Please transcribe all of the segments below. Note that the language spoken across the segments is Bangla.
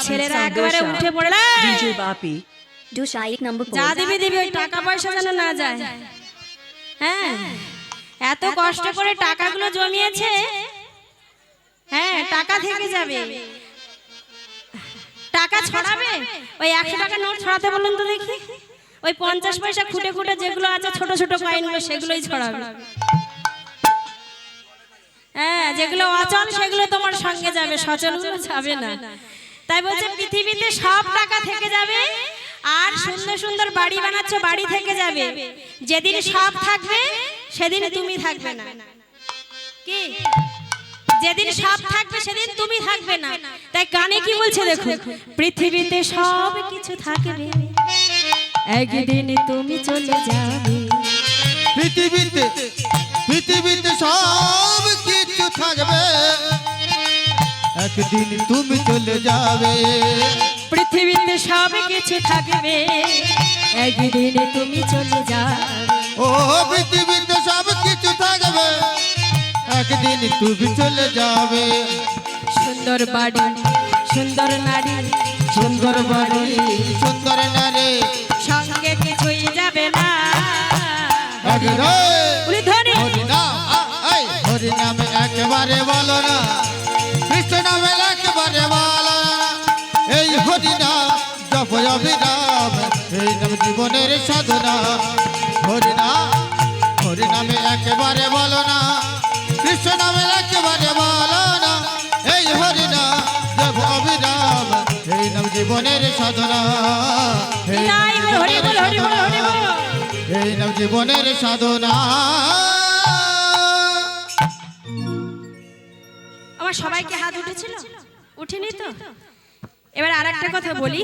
ছেলেরা একেবারে উঠে পড়ে DJ Bapi जो शायरी नंबर যা দিবি দিবি, ওই টাকা পয়সা যেন না যায়। হ্যাঁ, এত কষ্ট করে টাকাগুলো জমিয়েছে, হ্যাঁ টাকা থেকে যাবে, টাকা ছড়াবে। ওই 100 টাকা নোট ছড়াতে বলুন তো দেখি, ওই 50 পয়সা খুঁটে খুঁটে যেগুলো আছে ছোট ছোট কয়েনগুলো সেগুলোই ছড়াবে। হ্যাঁ, যেগুলো অচল সেগুলো তোমার সঙ্গে যাবে, সচলগুলো যাবে না। তাই বলছে পৃথিবীতে সব টাকা থেকে যাবে, আর সুন্দর সুন্দর বাড়ি বানাচ্ছ, বাড়ি থেকে যাবে। যেদিন সব থাকবে সেদিন তুমি থাকবে না। কি? যেদিন সব থাকবে সেদিন তুমি থাকবে না। তাই গানে কি বলছে দেখো, পৃথিবীতে সব কিছু থাকবে, একদিন তুমি চলে যাবে। পৃথিবীতে সব কিছু থাকবে, একদিন তুমি চলে যাবে। পৃথিবীতে সব কিছু থাকবে, একদিন তুমি চলে যাবে। ও পৃথিবীতে সব কিছু থাকবে, একদিন তুমি চলে যাবে। সুন্দর বাড়ি, সুন্দর নারী, সুন্দর বাড়ি, সুন্দর নারী, সঙ্গে কিছুই যাবে না। হরি নামে একেবারে বলো না, কৃষ্ণ নামে একেবারে বলো না। এই হরি নাম জপ অভিরাম, এই নাম জীবনের সাধনা। হরি নামে একেবারে বলো না, কৃষ্ণ নামে একেবারে বলো না। এই হরি নাম জপ অভিরাম, এই নাম জীবনের সাধনা। এই নাম জীবনের সাধনা। আমার সবাইকে হাত উঠেছিল, উঠেনি তো? এবার আর একটা কথা বলি,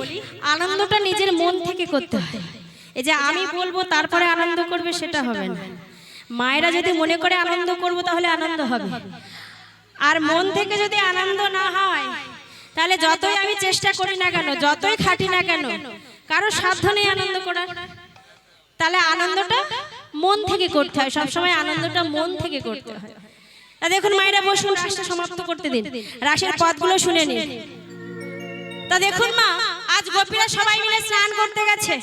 আনন্দটা নিজের মন থেকে করতে হয়। এই যে আমি বলবো তারপরে আনন্দ করবে, সেটা হবে না। মায়েরা যদি মনে করে আনন্দ করব তাহলে আনন্দ হবে, আর মন থেকে যদি আনন্দ না হয় তাহলে যতই আমি চেষ্টা করি না কেন, যতই খাটি না কেন, কারো সাধ্য নেই আনন্দ করার। তাহলে আনন্দটা মন থেকে করতে হয়, সবসময় আনন্দটা মন থেকে করতে হয়। তা দেখুন মায়েরা বসুন, রাসটা সমাপ্ত করতে দিন, রাসের পদগুলো শুনে নিন। তা দেখুন মা, আজ গোপীরা সবাই মিলে স্নান করতে গেছে,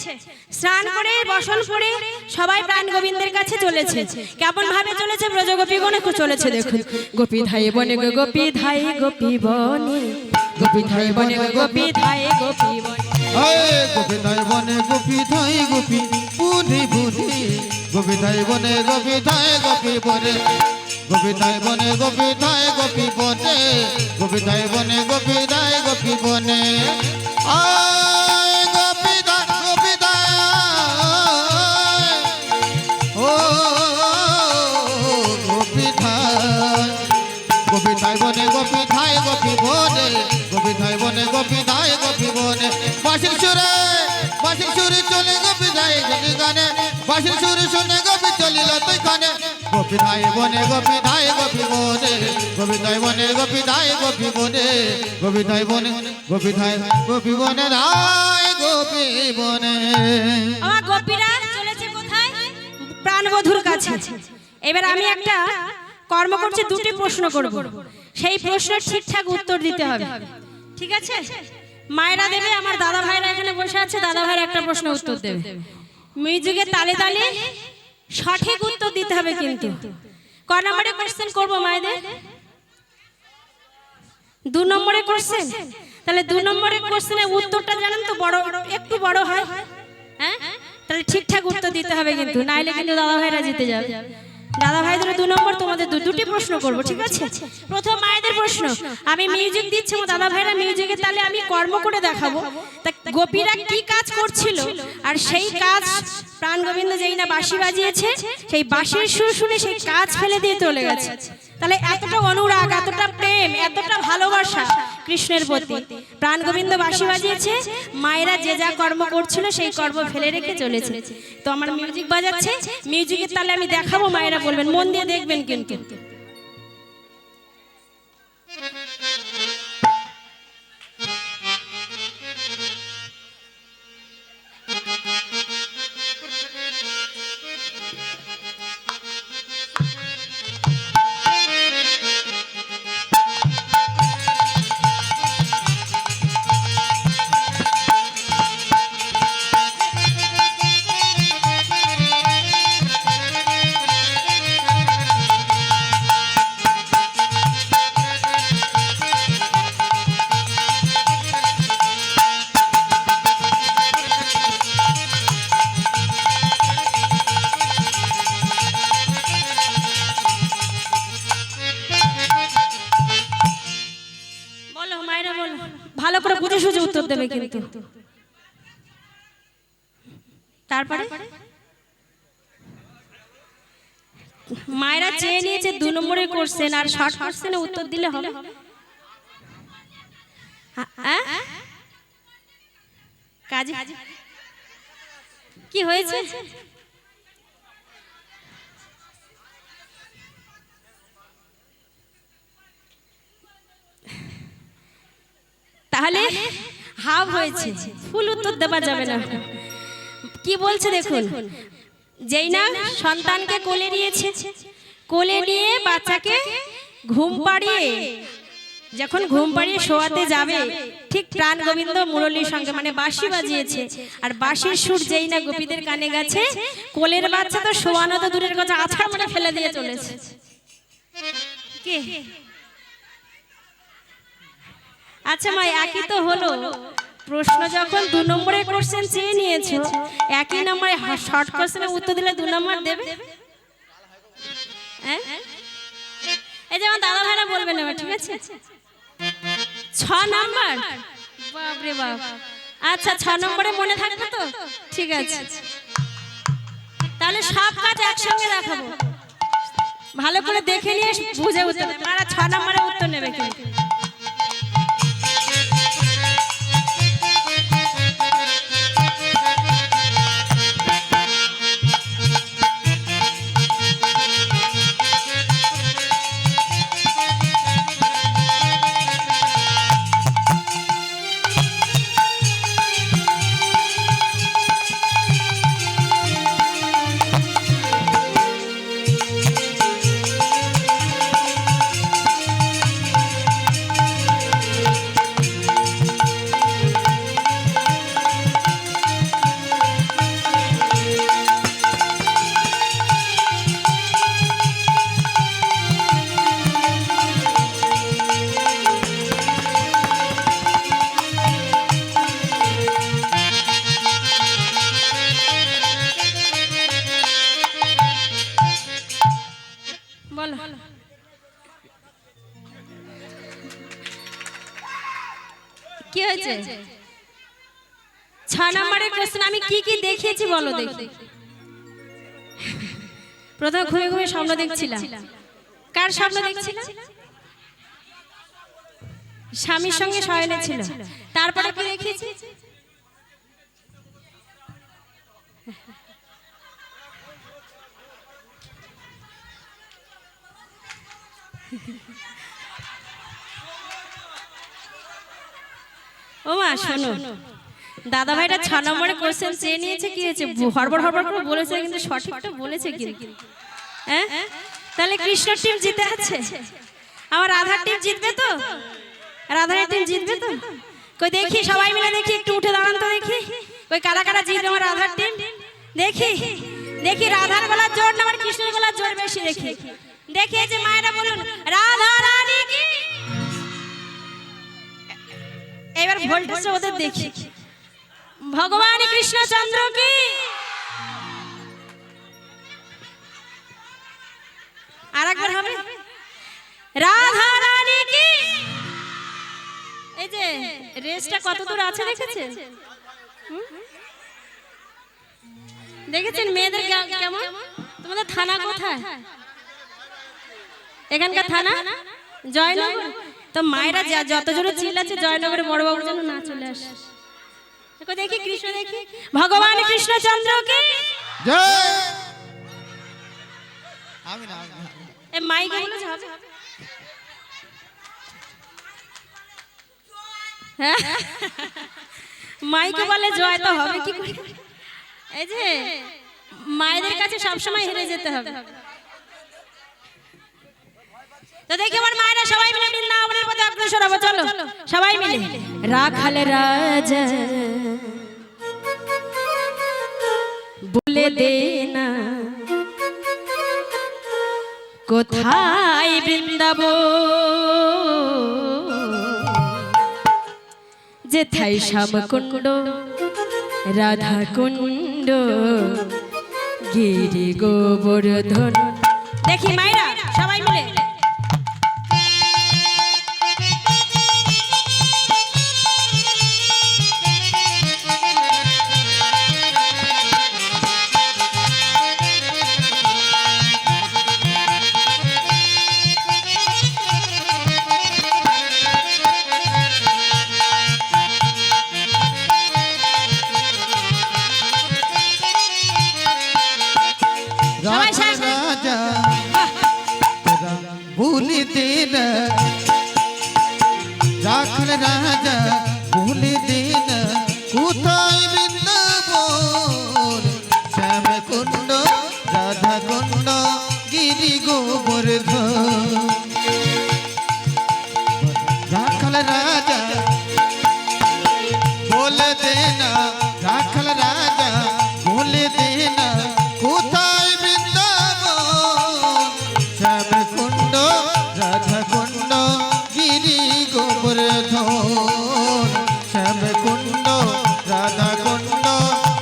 স্নান করে বসন করে সবাই প্রাণ গোবিন্দের কাছে চলেছে। কেমন ভাবে চলেছে? ব্রজগোপীগণ চলেছে দেখুন। গোপী ধায়ে বনে গো, গোপী ধায়ে গোপী বনে, গোপী ধায়ে বনে গো, গোপী ধায়ে গোপী বনে। গোপী ধাই বনে, গোপী ধাই গোপী বুধি বুধি, গোপী ধাই বনে, গোপী ধাই গোপী বনে, গোপী ধাই বনে, গোপী ধাই গোপী বনে, গোপী ধাই বনে, গোপী ধাই গোপী বনে। গোপী ধাই, গোপী ধাই, ও গোপী ধাই, গোপী ধাই বনে, গোপী ধাই গোপী বনে, গোপী ধাই বনে, গোপী ধাই গোপী বনে। বাঁশির সুরে চলে গোপী ধাই গানে, বাঁশির সুরে শুনে গোপী চলিল তুই খানে। গোপী ধাই বনে, গোপী ধাই গোপী বনে, গোপী ধাই বনে, গোপী ধাই গোপী বনে, গোপী ধাই বনে, গোপী ধাই গোপী বনে, ধাই গোপী বনে। আমার গোপীরা চলেছে কোথায়? প্রাণবধূর কাছে। এবার আমি একটা কর্ম করছি, দুটি প্রশ্ন করব, সেই প্রশ্নের ঠিকঠাক উত্তর দিতে হবে, ঠিক আছে? মায়েরা দেবে, আমার দাদা ভাইরা এখানে বসে আছে, দাদা ভাইরা একটা প্রশ্ন উত্তর দেবে। মিউজিকের তালে তালে সঠিক উত্তর দিতে হবে। কিন্তু ক নম্বরে কোশ্চেন করবো মায়েদের? 2 নম্বরে কোশ্চেন। তাহলে 2 নম্বরে কোশ্চেনের উত্তরটা জানেন তো, বড় একটু বড় হয়, হ্যাঁ? তাহলে ঠিকঠাক উত্তর দিতে হবে কিন্তু, নাইলে কিন্তু দাদা ভাইরা জিতে যাবে। দাদা ভাইদের 2 নম্বর, তোমাদের দুটি প্রশ্ন করব, ঠিক আছে? প্রথম মায়েদের প্রশ্ন, আমি মিউজিক দিচ্ছি, দাদা ভাইরা মিউজিকের তালে আমি কর্ম করে দেখাবো। তা গোপীরা কি কাজ করছিল, আর সেই কাজ প্রাণ গোবিন্দ যেই না বাঁশি বাজিয়েছে, সেই বাঁশির সুর শুনে সেই কাজ ফেলে দিয়ে চলে গেছে। তাহলে এতটা অনুরাগ, এতটা প্রেম, এতটা ভালোবাসা কৃষ্ণের প্রতি। প্রাণ গোবিন্দ বাঁশি বাজিয়েছে, মায়েরা যে যা কর্ম করছিল সেই কর্ম ফেলে রেখে চলেছে। তো আমার মিউজিক বাজাচ্ছে, মিউজিকের তালে আমি দেখাবো, মায়েরা বলবেন, মন দিয়ে দেখবেন কিন্তু। করে বুঝে সুঝে উত্তর দেবে কিন্তু। তারপরে মায়েরা চেয়ে নিয়েছে 2 নম্বরে কোশ্চেন, আর শর্ট কোশ্চেনে উত্তর দিলে হবে। কাজে কি হয়েছে? তাহলে হাফ হয়েছে, ফুল উত্তর দেওয়া যাবে না। কি বলছে দেখুন, যেই না সন্তানকে কোলে নিয়েছে, কোলে নিয়ে বাচ্চাকে ঘুম পাড়িয়ে, যখন ঘুম পাড়িয়ে শোয়াতে যাবে, ঠিক প্রাণ গোবিন্দ মুরলীর সঙ্গে মানে বাঁশি বাজিয়েছে, আর বাঁশির সুর যেই না গোপীদের কানে গেছে, কোলের বাচ্চা তো শোয়ানো তো দূরের কথা, আছাড় মানে ফেলে দিয়ে চলেছে। কে? আচ্ছা মা, একই তো হলো প্রশ্ন, যখন 2 নম্বরে কোশ্চেন চেয়ে নিয়েছো, একই নম্বরে শর্ট কোশ্চেনে উত্তর দিলে 2 নম্বর দেবে? এই যেমন দাদা ভাইরা বলবেন না, ঠিক আছে 6 নম্বর, বাপরে বাপ। আচ্ছা 6 নম্বরে মনে থাকবে তো? ঠিক আছে, তাহলে সব কাজ একসঙ্গে দেখাবো, ভালো করে দেখে নিয়ে বুঝে উত্তর দেবে। মারা 6 নম্বরে উত্তর নেবে কিন্তু। কি হয়েছে? 6 নম্বরের কোশ্চেন আমি কি কি দেখিয়েছি বলো দেখি। প্রথম ঘুরে ঘুরে স্বপ্ন দেখছিলাম। কার স্বপ্ন দেখছিলাম? স্বামীর সঙ্গে শয়নে ছিল। তারপরে কি দেখিয়েছি? ও মা শোনো, দাদা ভাইরা 6 নম্বরে কোশ্চেন চেয়ে নিয়েছে, কি হয়েছে হড়বড় হড়বড় করে বলেছে, কিন্তু সঠিকটা বলেছে কিন্তু। হ্যাঁ, তাহলে কৃষ্ণ টিম জিতে আছে, আমার রাধার টিম জিতবে তো? রাধার টিম জিতবে তো? কই দেখি সবাই মিলে দেখি, একটু উঠে দাঁড়ান তো দেখি, কই কারা কারা জিতবে আমার রাধার টিম। দেখি দেখি রাধার গলার জোর না আমার কৃষ্ণের গলার জোর বেশি, দেখি দেখি। এই যে মায়েরা বলুন রাধা রানী কি। এবার ভোল্টেজ ওদের দেখি, ভগবান কৃষ্ণচন্দ্র কি। আরেকবার হবে রাধা রানী কি। এই যে রেসটা কত দূর আছে দেখেছেন? দেখেছেন মেয়েদের কেমন? তোমাদের থানা কোথায়? এখানকার থানা জয়নগর। তো মায়েরা যত জোরে চিল্লাচ্ছে জয়নগরে বড়বাবুর জন্য না চলে আসে। দেখি কৃষ্ণ, দেখি ভগবান কৃষ্ণচন্দ্র কি জয়। আমি না, এ মাইকে বলে হবে। হ্যাঁ মাইকে বলে জয় তো হবে কি করে? এই যে মায়েদের কাছে সবসময় হেরে যেতে হবে। তো দেখি আমার মায়েরা সবাই মিলে বৃন্দাবনের পথে অগ্রসর হবো। চলো সবাই মিলে। রাখাল রাজা বলে দে না কোথায় বৃন্দাবন, যেথায় শ্যামকুণ্ড রাধা কুণ্ড গিরি গোবর্ধন। দেখি মায়েরা সবাই মিলে। दिन রাখাল রাজা বলে দিন কোথায় বৃন্দাবন শ্যাম কুণ্ড রাধা কুণ্ড গিরি গোবর্ধন রাখাল রাজা বলে দেনা রাখাল রাজা বলে দেনা কোথায় বৃন্দাবন শ্যাম কুণ্ড রাধা কুণ্ড গিরি গোবর্ধন শ্যাম কুণ্ড রাধা কুণ্ড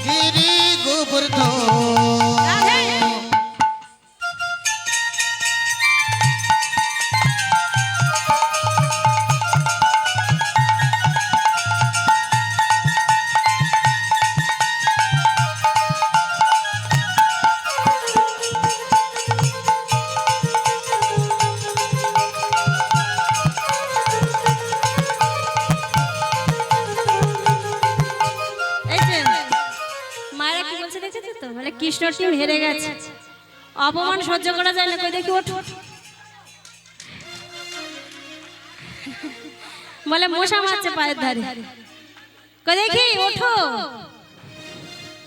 গিরি গোবর্ধন মায়েরা কি বলছে দেখেছো তো, বলে কৃষ্ণ টিম হেরে গেছে, অপমান সহ্য করা যায় না, কই দেখি ওঠ। বলে মশা মারছে পায়ের ধারে, কই দেখি ওঠো।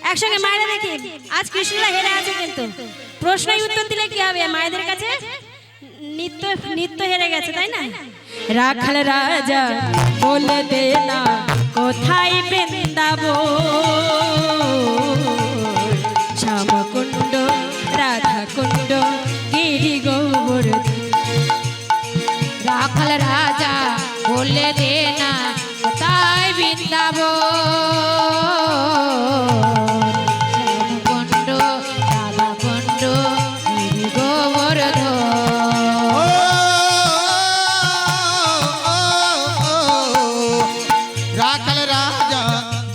একসঙ্গে মায়েরা দেখি আজ কৃষ্ণরা হেরে আছে, কিন্তু প্রশ্নই উত্তর দিলে কি হবে, মায়েদের কাছে নিত্য নিত্য হেরে গেছে, তাই না? রাখাল রাজা বলে দে না কোথায় বৃন্দাবন শ্যাম কুণ্ড রাধা কুণ্ড গিরি গোবর্ধন। রাখাল রাজা বলে দে না কোথায় বৃন্দাবন শ্যাম কুণ্ড রাধা কুণ্ড গিরি গোবর্ধন। রাখাল রাজা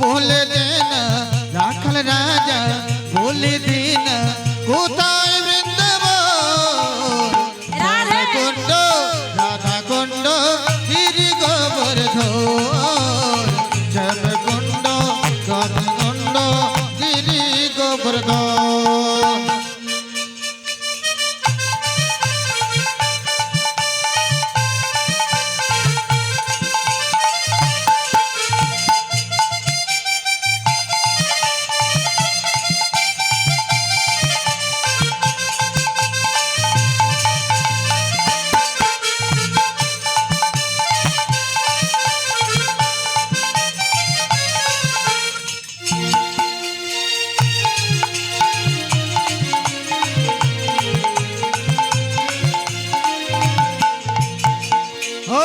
বলে দেন রাখাল রাজা বলে দিন কোথায় বৃন্দাবন রাধা কুণ্ড রাধা কুণ্ড গিরি গোবর্ধন শ্যাম কুণ্ড রাধা কুণ্ড গিরি গোবর্ধন। ও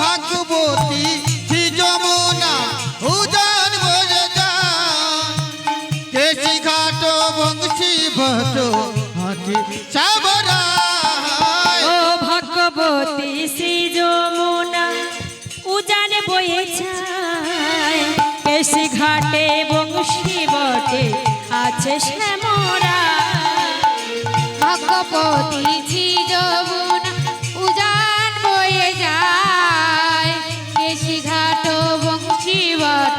ভাগবতী শ্রী যমুনা উজান বজে যান কেশি ঘাট বংশী ভট হাতি সাবরায়। ও ভগবতী শ্রী যমুনা উজান বয়ে যায়, কেশি ঘাটে বংশী বটে আছে শ্যামরা। ভগবতী শ্রী যমুনা উজান বয়ে যায়, কেশি ঘাট বংশী বট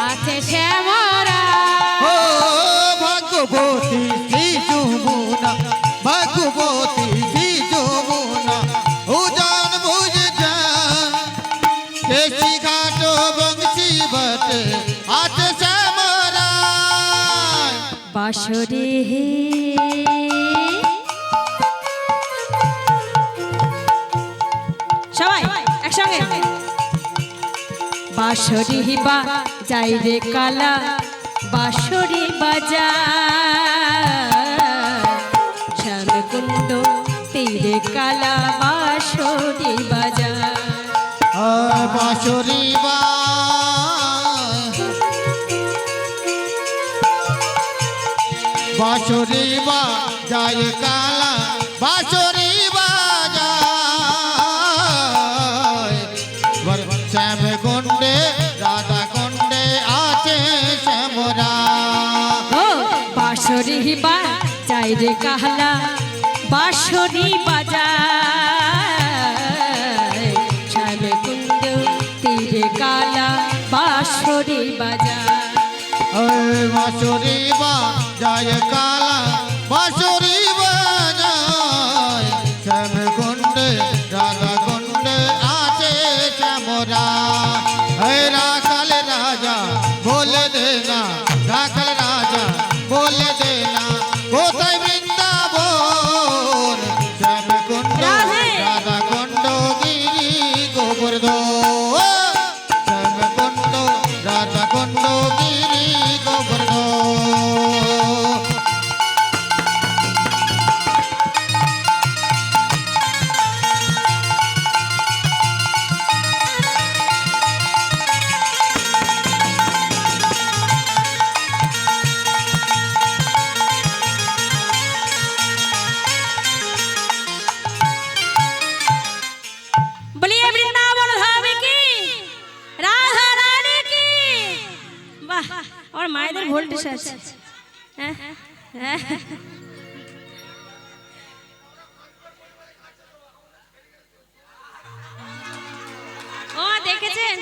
আছে শ্যামরা। ও ভাগবতী শ্রী যমুনা ভাগবতী শ্রী যমুনা উজান বজে যান কেশি ঘাট বংশী ভট আছে সাবরায়। বাঁশরে হে সবাই একসঙ্গে বাঁশরি বা যাই রে কালা বাঁশরি বাজা শ্যাম কুণ্ড তীরে কালা বাঁশরি বাজা। বাঁশরি বাঁশরি যায় কালা বাঁশরি বাজায় শ্যাম কুণ্ডে রাধা কুণ্ডে আছে শ্যামরা। ও বাঁশরি বা যাই রে কালা বাঁশরি বাজা শ্যাম কুণ্ড তীরে কালা বাঁশরি বাজা। বাঁশরি যায় কালা বাঁশরি বাজায় শ্যাম কুণ্ডে বলে দে না রাখাল রাজা বলে দে না কোথায় বৃন্দাবন শ্যাম কুণ্ড রাধে। রাধা কুণ্ড গিরি গোবর্ধন শ্যাম কুণ্ড রাধা কুণ্ড গিরি গোবর্ধন বলিয়ে বৃন্দাবন ধামে কি রাধা রানী কি বাহ আমার মায়েদের ভোল্টেজ আছে হ্যাঁ হ্যাঁ ও দেখেছেন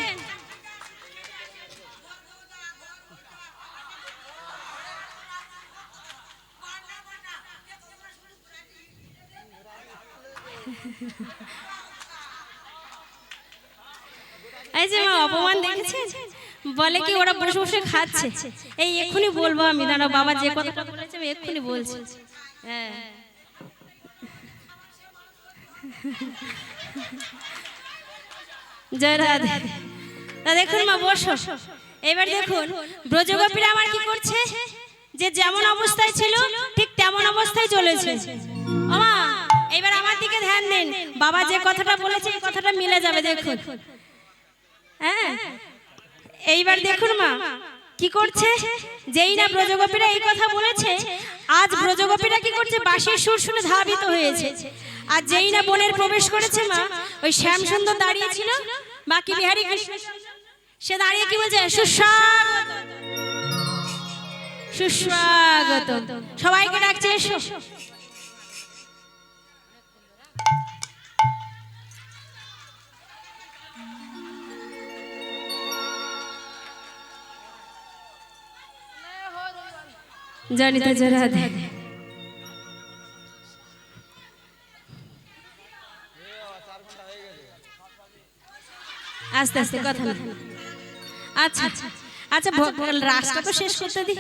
এই যে মা অপমান দেখেছেন বলে কি ওরা বসে বসে খাচ্ছে এই এক্ষুনি বলবো আমি দাঁড়াও বাবা যে কথাটা বলেছে আমি এক্ষুনি বলছি হ্যাঁ জয় রাধে তা দেখুন মা বসো এবার দেখুন ব্রজগোপীরা আমার কি করছে যে যেমন অবস্থায় ছিল ঠিক তেমন অবস্থায় চলেছে আমা এবার আমার দিকে ধ্যান দিন বাবা যে কথাটা বলেছে এই কথাটা মিলে যাবে দেখুন হ্যাঁ এইবার দেখুন মা কি করছে যেই না ব্রজগোপীরা এই কথা বলেছে আজ ব্রজগোপীরা কি করছে বাঁশির সুর শুনে ধাবিত হয়েছে আর যেই না বনের প্রবেশ করেছে মা ওই শ্যাম সুন্দর দাঁড়িয়ে ছিল বাকি বিহারী কৃষ্ণ সে দাঁড়িয়ে কি বলছে সুস্বাগত সুস্বাগত সবাইকে ডাকছে এসো জানি তো জরা দে আস্তে আস্তে কথা না আচ্ছা আচ্ছা রাসটা তো শেষ করতে দি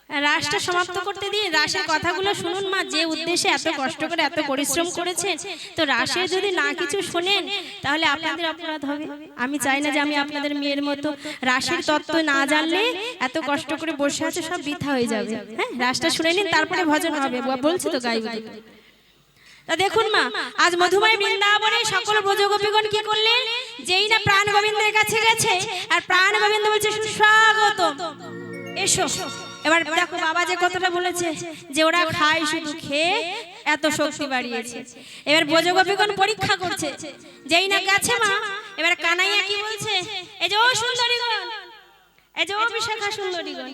রাসটা সমাপ্ত করতে দিই রাসের কথাগুলো শুনুন মা যে উদ্দেশ্যে এত কষ্ট করে এত পরিশ্রম করেছেন তো রাসের যদি না কিছু শোনেন তাহলে আপনাদের অপরাধ হবে আমি চাই না যে আমি আপনাদের মেয়ের মতো রাসের তত্ত্ব না জানলে এত কষ্ট করে বসে আছে সব বৃথা হয়ে যাবে হ্যাঁ রাসটা শুনে নিন তারপরে ভজন হবে বলছি তো গাইব তা দেখুন মা আজ মধুময় বৃন্দাবনে সকল ব্রজগোপীগণ কি করলেন যেই না প্রাণ গোবিন্দের কাছে গেছে আর প্রাণ গোবিন্দ বলছে সুস্বাগত এসো এবার দেখো বাবা যে কথাটা বলেছে যে ওরা খায় শুধু খেয়ে এত শক্তি বাড়িয়েছে এবার ব্রজগোপীগণ পরীক্ষা করছে যেই না গেছে মা এবার কানাইয়া কি বলছে এই যে ও সুন্দরীগণ এই যে ও বিশাখা সুন্দরীগণ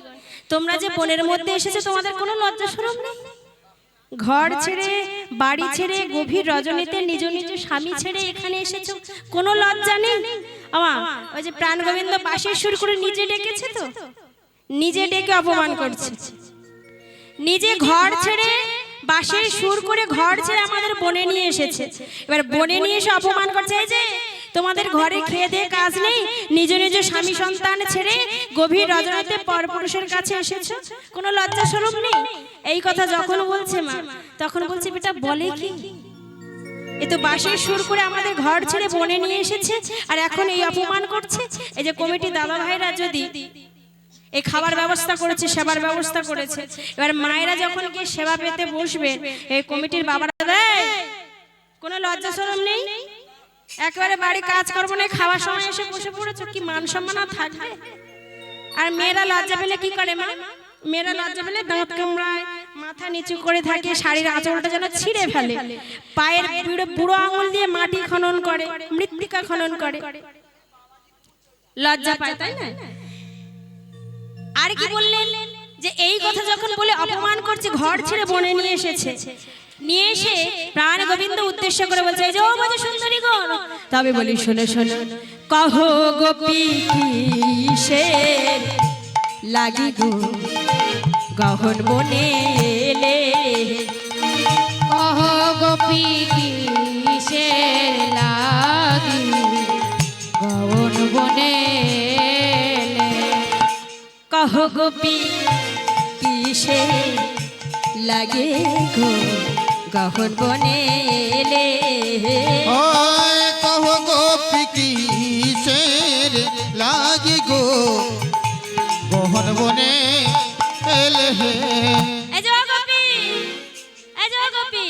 তোমরা যে বনের মধ্যে এসেছো তোমাদের কোনো লজ্জা শরম নেই ঘর ছেড়ে বাড়ি ছেড়ে গভীর রজনীতে নিজ নিজ স্বামী ছেড়ে এখানে এসেছো কোনো লজ্জা নেই আমা ওই যে প্রাণ গোবিন্দ বাঁশির সুর করে নিজে ডেকেছে তো নিজে ডেকে অপমান করছে নিজে ঘর ছেড়ে বাঁশির সুর করে ঘর ছেড়ে আমাদের বনে নিয়ে এসেছে এবার বনে নিয়ে এসে অপমান করছে এই যে তোমাদের ঘরে খেয়ে দিয়ে কাজ নেই নিজ নিজ স্বামী সন্তান ছেড়ে গভীর রজনীতে পরপুরুষের কাছে এসেছো কোনো লজ্জা শরম নেই এই কথা যখন বলছে মা তখন বলছে বেটা বলে কি এ তো বাঁশির সুর করে আমাদের ঘর ছেড়ে বনে নিয়ে এসেছে আর এখন এই অপমান করছে এই যে কমিটি দাদা ভাইরা যদি এই খাবার ব্যবস্থা করেছে সেবার ব্যবস্থা করেছে এবার মায়েরা যখন গিয়ে সেবা পেতে বসবে এই কমিটির বাবারা দেয় কোনো লজ্জা শরম নেই একেবারে বাড়ি কাজ করবো না খাওয়ার সময় এসে বসে পড়েছো কি মান সম্মান থাকবে আর মেয়েরা লজ্জা পেলে কি করে মা মেয়েরা লজ্জা পেলে দাঁত কামড়ায় মাথা নিচু করে থাকে শাড়ির আঁচলটা যেন ছিঁড়ে ফেলে পায়ের বুড়ো আঙুল দিয়ে মাটি খনন করে মৃত্তিকা খনন করে লজ্জা পায় তাই না আর কি বললেন যে এই কথা যখন বলে অপমান করছে ঘর ছেড়ে বনে নিয়ে এসেছে নিয়ে এসে প্রাণ গোবিন্দ উদ্দেশ্য করে বলছে এই যে ও বাজে সুন্দরী গণ তবে বলি শোনো শোনো কহ গোপী কিসের লাগি গো গহন বনে এলে কহ গোপী কিসের লাগি গৌন বনে গোপী কিসে লাগে গো গহন বনে এলে ওই কহ গোপী কিসের লাগি গো গহন বনে এলে হে। এই যে ও গোপী, এই যে ও গোপী,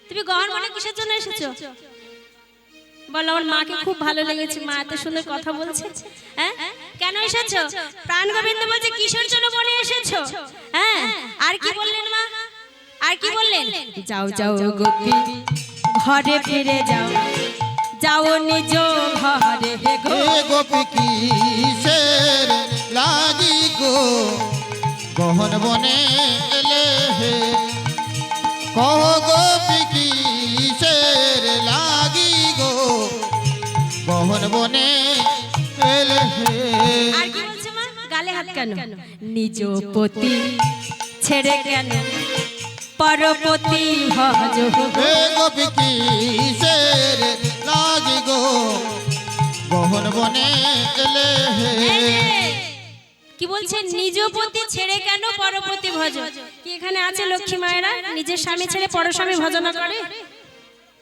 তুমি গহন বনে কিসের জন্য এসেছো? বলো আমার মাকে খুব ভালো লেগেছে, মা এত সুন্দর কথা বলছে। হ্যাঁ কেন এসেছো? প্রাণ গোবিন্দ বলছে কিসের জন্য বনে এসেছো? হ্যাঁ আর কি বললেন মা? আর কি বললেন? যাও যাও গোপী ঘরে ফিরে যাও, যাও নিজ ঘরে হে গো। এ গোপী কিসের লাগি গো গহন বনে এলে হে। কহ গোপী কিসের লাগি গো গহন বনে এলে হে। আর কি বলছে মা? গালে হাত কেন? নিজ পতি ছেড়ে কেন পরপতি ভজ হে গোপী কিসের লাগি গো গহন বনে এলে হে। কি বলছে? নিজ পতি ছেড়ে কেন পরপতি ভজ? কি এখানে আছে লক্ষ্মী মায়েরা নিজের স্বামী ছেড়ে পরস্বামী ভজনা করে?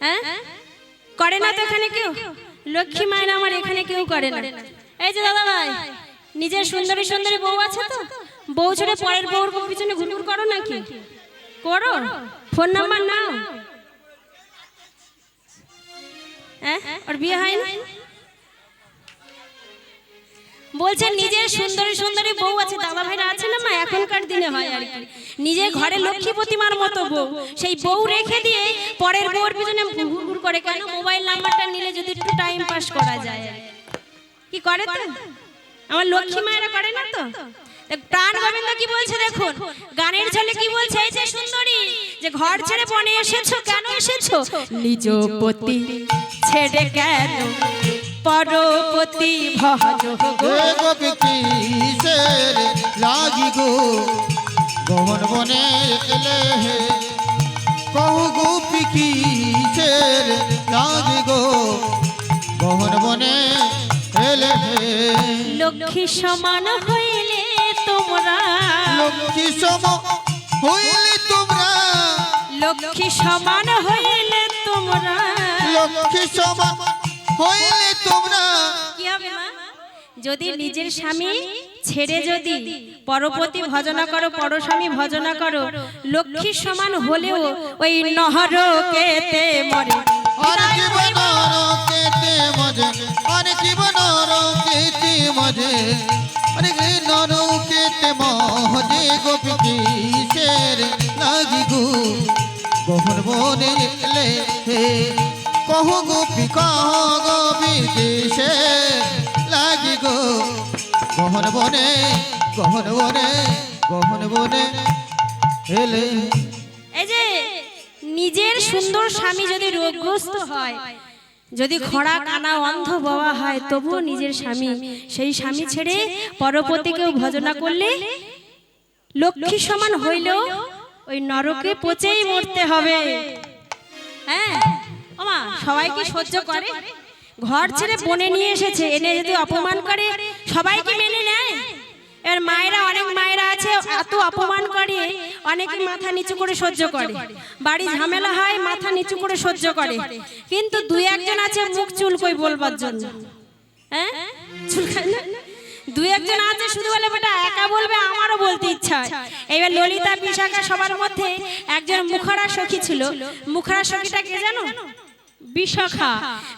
হ্যাঁ করে না তো এখানে কেউ? লক্ষ্মী মায়েরা আমার এখানে কেউ করে না। এই যে দাদা ভাই, নিজের সুন্দরী সুন্দরী বউ আছে তো, বউ ছেড়ে পরের বউর পিছনে ঘুরঘুর করো নাকি? করো? ফোন নাম্বার নাও। হ্যাঁ ওর বিয়ে হয় না? বলছে নিজের সুন্দরী সুন্দরী বউ আছে, দাদা ভাইরা আছে না মা, এখনকার দিনে হয় আর কি, নিজের ঘরে লক্ষ্মী প্রতিমার মতো বউ, সেই বউ রেখে দিয়ে পরের বউর পিছনে ঘুরঘুর করে কেন? মোবাইল নাম্বারটা নিলে যদি একটু টাইম পাস করা যায়। কি করে তো আমার লক্ষ্মী মায়েরা করে না তো? প্রাণ গোবিন্দ কি বলছে দেখুন, গানের ছলে কি বলছে? এই যে সুন্দরী, যে ঘর ছেড়ে বনে এসেছো, কেন এসেছো? নিজ পতি ছেড়ে কেন পরপতি ভজ গো। হে গোপী কিসের লাগি গো গহন বনে এলে হে। কহ গোপী কিসের লাগি গো গহন বনে এলে হে। লক্ষ্মী সমান হইলে তোমরা, লক্ষ্মী সম হইলে তোমরা, লক্ষ্মী সমান হইলে তোমরা, লক্ষ্মী সমান হইলে তোমরা। কি হবে মা? যদি নিজের স্বামী ছেড়ে যদি পরপতি ভজনা করো, পরস্বামী ভজনা করো, লক্ষ্মী সমান হলেও ওই নহরকেতে মরে। আর জীবন রকেতে মজে, আর জীবন রকেতে মজে, আরে নরকেতে মজে। গোপী কিসের লাগি গো গহন বনে এলে হে। কহ গোপী কহ গোপী কিসের লাগি গো গহন বনে, গহন বনে, গহন বনে এলে। এই যে নিজের সুন্দর স্বামী যদি রোগগ্রস্ত হয়, যদি খরা কানা অন্ধ বাবা হয়, তবুও নিজের স্বামী, সেই স্বামী ছেড়ে পরপতিকেও ভজনা করলে লক্ষ্মী সমান হইলেও ওই নরকে পচেই মরতে হবে। হ্যাঁ ওমা, সবাই কি সহ্য করে? ঘর ছেড়ে বনে নিয়ে এসেছে, এনে যদি অপমান করে সবাই কি মেনে নেয়? এর মায়েরা, অনেক মায়েরা আছে এত অপমান করে, অনেকে মাথা নিচু করে সহ্য করে, বাড়ি ঝামেলা হয় মাথা নিচু করে সহ্য করে, কিন্তু দুই একজন আছে মুখ চুলকোই বলবার জন্য। হ্যাঁ চুলকায় না? দুই একজন আছে শুধু বলে বেটা একা বলবে, আমারও বলতে ইচ্ছা হয়। এইবার ললিতা বিশাখা সবার মধ্যে একজন মুখারা সখী ছিল। মুখারা সখীটা কে জানো? বিশাখা।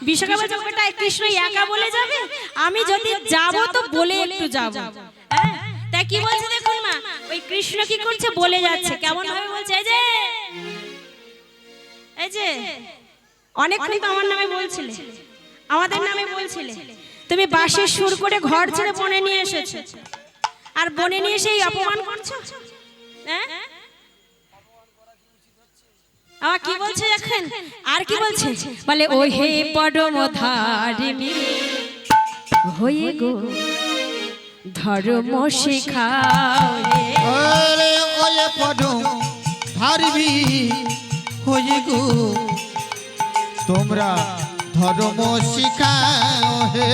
বিশাখা বলছে বেটা কৃষ্ণ একা বলে যাবে, আমি যদি যাব তো বলে একটু যাব। তাই কি বলছে দেখুন মা, ওই কৃষ্ণ কি করছে? বলে যাচ্ছে। কেমন ভাবে বলছে? এই যে অনেকক্ষণ তো আমার নামে বলছিলে, আমাদের নামে বলছিলে, তুমি বাঁশির সুর করে ঘর ছেড়ে বনে নিয়ে এসেছো, আর বনে নিয়ে এসে অপমান করছো। হ্যাঁ আমার কি বলছে এখন? আর কি বলছে? বলে ও হে পরম ধারিণী হয়ে গো ধর্ম শিখাও রে। আরে ওয়ে পরম ধারিণী হয়ে গো তোমরা ধর্ম শিখাও হে।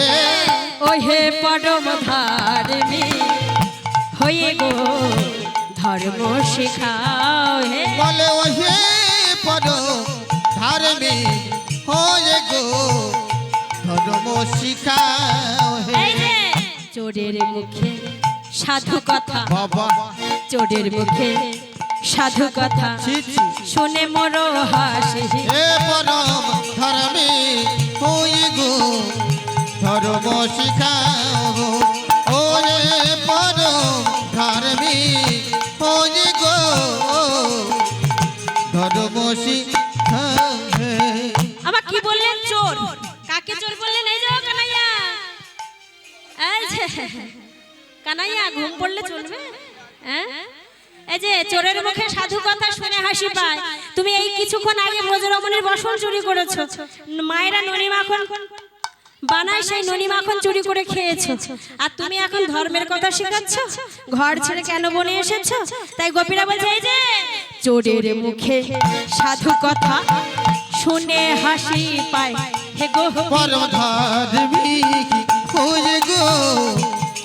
ও হে পরম ধারিণী হয়ে গো ধর্ম শেখাও হে বলে ওহে পরম ধার্মিক হয়ে গো ধর্ম শিখাও হে এই যে চোরের মুখে সাধু কথা বাবা চোরের মুখে সাধু কথা ছি ছি শুনে মরো হাসি হে পরম ধার্মিক হয়ে গো ধর্ম শিখাও গো ওরে পরম ধার্মিক হয়ে গো ধর্ম শিখাও হে আবার কি বললেন চোর কাকে চোর বললেন এই যাও কানাইয়া এই যে কানাইয়া ঘুম পড়লে চলবে হ্যাঁ এই যে চোরের মুখে সাধু কথা শুনে হাসি পায় তুমি এই কিছুক্ষণ আগে ব্রজরমণীর বসন চুরি করেছো মায়েরা ননি মাখন বানায় সেই ননি মাখন চুরি করে খেয়েছো আর তুমি এখন ধর্মের কথা শেখাচ্ছ ঘর ছেড়ে কেন বনে এসেছো তাই গোপীরা বলছে এই যে চোরের মুখে সাধু কথা শুনে হাসি পায় হে গো পরম ধার্মিক হয়ে গো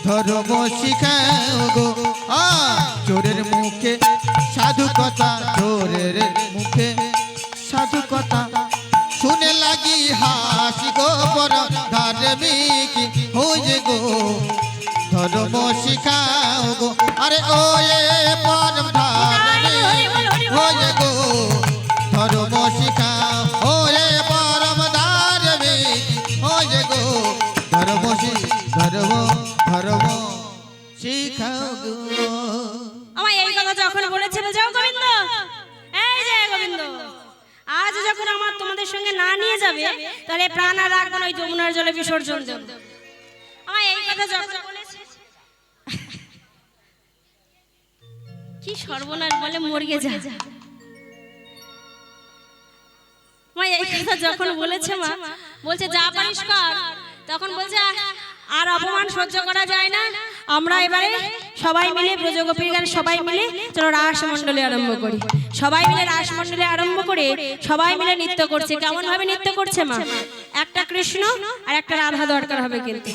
ধর্ম শিখাও গো চোরের মুখে সাধু কথা চোরের মুখে সাধু কথা শুনে লাগি হাসি গো পরম ধার্মিক হয়ে গো ধর্ম শিখাও গো আরে ও এ পরম ধার্মিক হয়ে গো ধর্ম শিখাও ও এ পরম ধার্মিক হয়ে গো ধর্ম ধর্ম শিখাও গো আমার এই কথা যখন বলেছিল যাও গোবিন্দ এই যে গোবিন্দ আজ যখন আমার তোমাদের সঙ্গে না নিয়ে যাবে তাহলে প্রাণ আর রাখবো না ওই যমুনার জলে বিসর্জন দেব আমার এই কথা যখন বলেছে কি সর্বনাশ বলে মর্গে যা মা এই কথা যখন বলেছে মা বলছে যা পারিস কর তখন বলছে আর অপমান সহ্য করা যায় না আমরা এবারে সবাই মিলে ব্রজগোপীর গান সবাই মিলে চলো রাসমণ্ডলী আরম্ভ করি সবাই মিলে রাসমণ্ডলী আরম্ভ করে সবাই মিলে নৃত্য করছে কেমন ভাবে নৃত্য করছে মা একটা কৃষ্ণ আর একটা রাধা দরকার হবে কিন্তু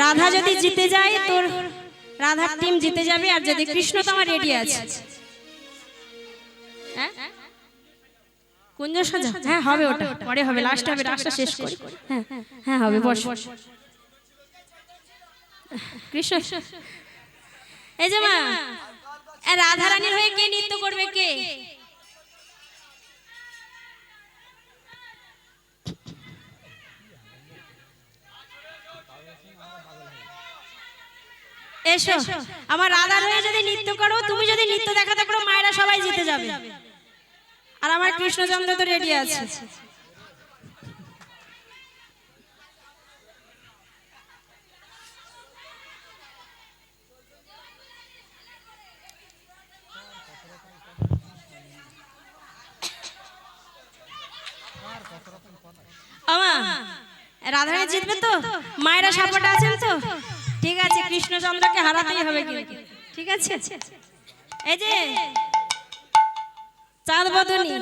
রাধা যদি জিতে যায় তোর রাধার টিম জিতে যাবে আর যদি কৃষ্ণ তো আমার রেডি আছে হ্যাঁ কুঞ্জ সাজা হ্যাঁ হবে ওটা পরে হবে লাস্ট হবে রাসটা শেষ করি হ্যাঁ হ্যাঁ হবে বস কৃষ্ণ এই যে মা রাধা রানীর হয়ে কে নৃত্য করবে কে এসো আমার রাধার হয়ে যদি নৃত্য করো তুমি যদি নৃত্য দেখাতে পারো মায়েরা সবাই জিতে যাবে আর আমার কৃষ্ণচন্দ্র তো রেডি আছে আমা রাধারানী জিতবে তো মায়েরা সাপোর্টে আছেন তো ঠিক আছে কৃষ্ণচন্দ্রকে হারাতেই হবে কিন্তু ঠিক আছে এই যে চাঁদ বদনী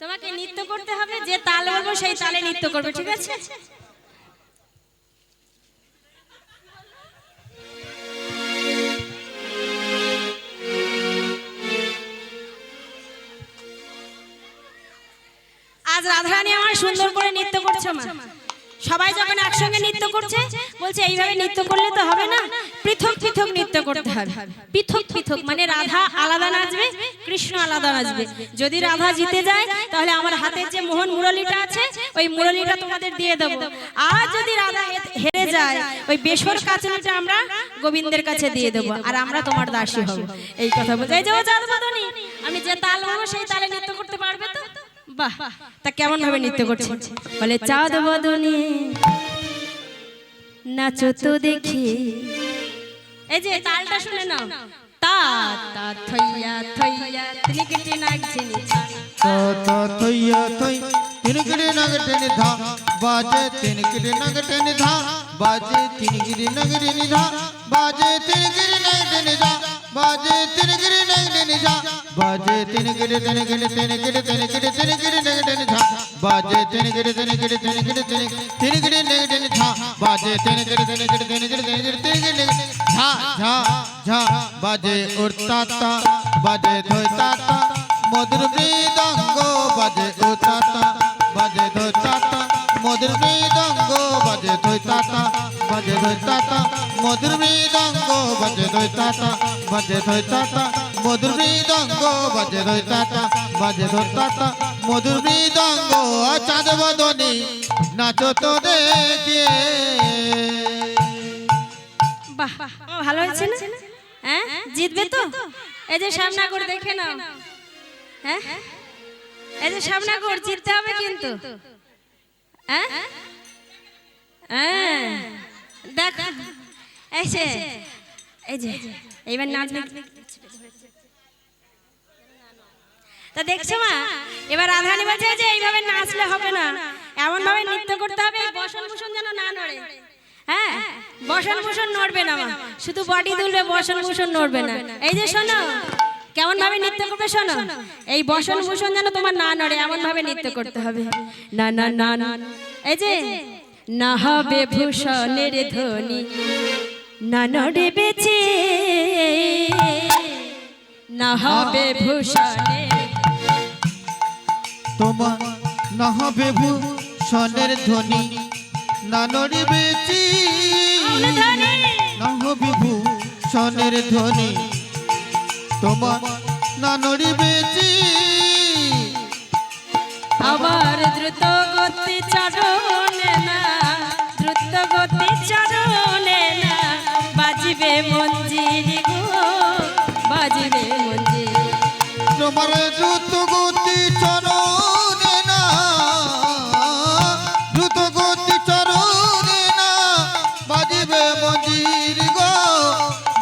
তোমাকে নৃত্য করতে হবে যে তাল বলবো সেই তালে নৃত্য করবে ঠিক আছে আজ রাধারানী আমার সুন্দর করে নৃত্য করছে মা সবাই যখন একসঙ্গে নৃত্য করছে বলছে এইভাবে নৃত্য করলে তো হবে না পৃথক পৃথক নৃত্য করতে হবে পৃথক পৃথক মানে রাধা আলাদা নাচবে কৃষ্ণ আলাদা নাচবে যদি রাধা জিতে যায় তাহলে আমার হাতের যে মোহন মুরলীটা আছে ওই মুরলীটা তোমাদের দিয়ে দেব আর যদি রাধা হেরে যায় ওই বেসর কাচুলিটা আমরা গোবিন্দের কাছে দিয়ে দেব আর আমরা তোমার দাসী হব এই কথা বোঝাই যাও চাঁদ বদনী আমি যে তাল বলবো সেই তালে নৃত্য করতে পারবে তো বাহ তা কেমন ভাবে নৃত্য করছে বলে চাঁদ বদনী নাচো তো দেখি এই যে তালটা শুনে নাও তা তা থইয়া থইয়া তিনিকিটি নাগছিনি তা তা থইয়া থই তিনগিরি নগটে নিধা বাজে তিনগিরি নগটে নিধা বাজে তিনগিরি নগরি নিধা বাজে তিনগিরি নগটে নিধা বাজে তিনগিরি নগটে নিধা বাজে তিনগিরি তিনগিরি তিনগিরি তিনগিরি তিনগিরি নগটে নিধা বাজে তিনগিরি তিনগিরি তিনগিরি তিনগিরি নগটে নিধা বাজে তিনগিরি তিনগিরি তিনগিরি তিনগিরি তিনগিরি ঝা ঝা ঝা বাজে উর্তাতা বাজে ধৈতাতা মধুর মৃদঙ্গ বাজে উর্তাতা বাজে ধৈতাতা মধুর মৃদঙ্গ বাজে ধৈতাতা বাজে ধৈতাতা মধুর মৃদঙ্গ বাজে ধৈতাতা বাজে ধৈতাতা মধুর মৃদঙ্গ বাজে ধৈতাতা বাজে ধৈতাতা মধুর মৃদঙ্গ চাঁদ বদনী নাচো তো দেখে। বাহ ভালো হয়েছে না? হ্যাঁ জিতবে তো? এই যে সামনা করে দেখে নাও। হ্যাঁ এই যে সামনা করে জিততে হবে কিন্তু। হ্যাঁ হ্যাঁ দেখ এই যে এইবার নাচবে। তা দেখছো মা, এবার রাধারানী বলছে যে এইভাবে নাচলে হবে না, এমন ভাবে নৃত্য করতে হবে বসন ভূষণ যেন না নড়ে। হ্যাঁ বসন ভূষণ নড়বে না মা, শুধু বডি দুলবে, বসন ভূষণ নড়বে না। এই যে শোনো কেমন ভাবে নৃত্য করবে, শোনো এই বসন ভূষণ যেন তোমার না নড়ে এমন ভাবে নৃত্য করতে হবে। না না না না এই যে না হবে ভূষণের ধ্বনি না নড়ে বেঁচে, না হবে ভূষণের তোমার না হবে ভূষণের ধ্বনি না নড়িবে চি, না হবে ভূষণের ধ্বনি তোমার না নড়িবে চি। আবার দ্রুত গতি চরণে না, দ্রুত গতি চরণে না বাজিবে মঞ্জিরি গো, বাজিবে মঞ্জিরি। তোমার দ্রুত গতি চরণে না, দ্রুত গতি চরণে না বাজিবে মঞ্জির গো,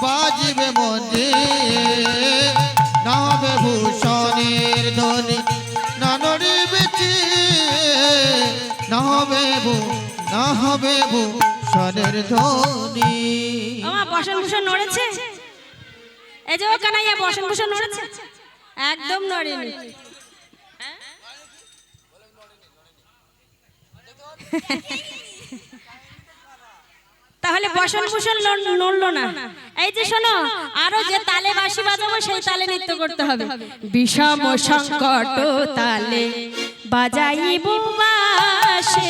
বাজিবে মঞ্জির। না হবে ভূষণের ধ্বনি না নড়িবে চি, না হবে ভূষণের ধ্বনি। আমা বসন ভূষণ নড়েছে, এই যে ও কানাইয়া বসন ভূষণ নড়েছে, একদম নড়েনি। তাহলে বসন ভূষণ নড়লো না। এই যে শোনো আরো যে তালে বাঁশি বাজাবো সেই তালে নৃত্য করতে হবে। বিষম সংকট তালে বাজাইব বাঁশি,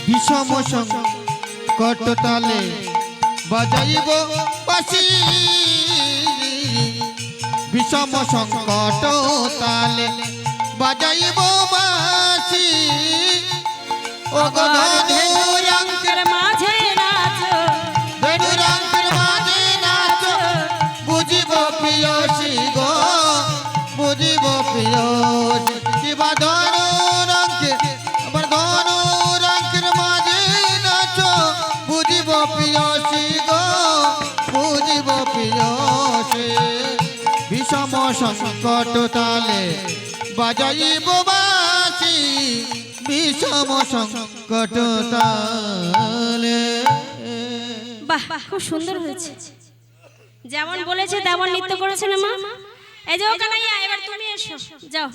বিষম সংকট তালে বাজাইব বাঁশি, বিষম সংকট তালে বাজাইব বাঁশি। ও গো ধনুরাঙ্কের মাঝে নাচো, ধনুরাঙ্কের মাঝে নাচো বুঝিব প্রিয়সী গো, বুঝিব প্রিয়সী। কিবা ধনুরাঙ্কের আবার ধনুরাঙ্কের মাঝে নাচো বুঝিব প্রিয়সী গো, বুঝিব প্রিয়সী। বিষম সংকট তালে বাজাইব বাঁশি, বিষম সংকট তালে। বাহ খুব সুন্দর হয়েছে, যেমন বলেছে তেমন নৃত্য করেছে না মা। এই যে ও কানাইয়া এবার তুমি এসো, যাও।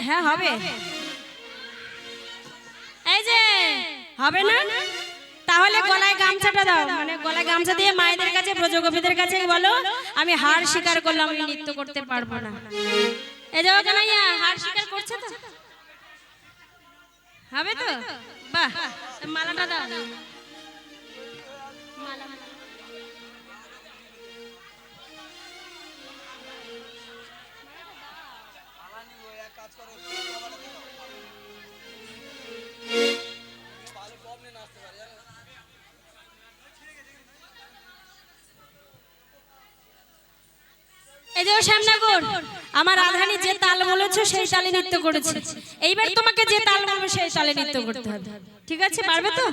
হ্যাঁ হবে, এই যে হবে না, তাহলে গলায় গামছাটা দাও, মানে গলায় গামছা দিয়ে মায়েদের কাছে ব্রজগোপীদের কাছে বলো আমি হার স্বীকার করলাম, আমি নৃত্য করতে পারবো না। এই যে ও কানাইয়া হার স্বীকার করছে তো, হবে তো? বাহ মালাটা দাও। এই যে শ্যামনগর আমার রাধারানী যে তাল বলেছো সেই তালে নৃত্য করেছে, এইবার তোমাকে যে তাল বলবো সেই তালে নৃত্য করতে হবে। ঠিক আছে, পারবে তো?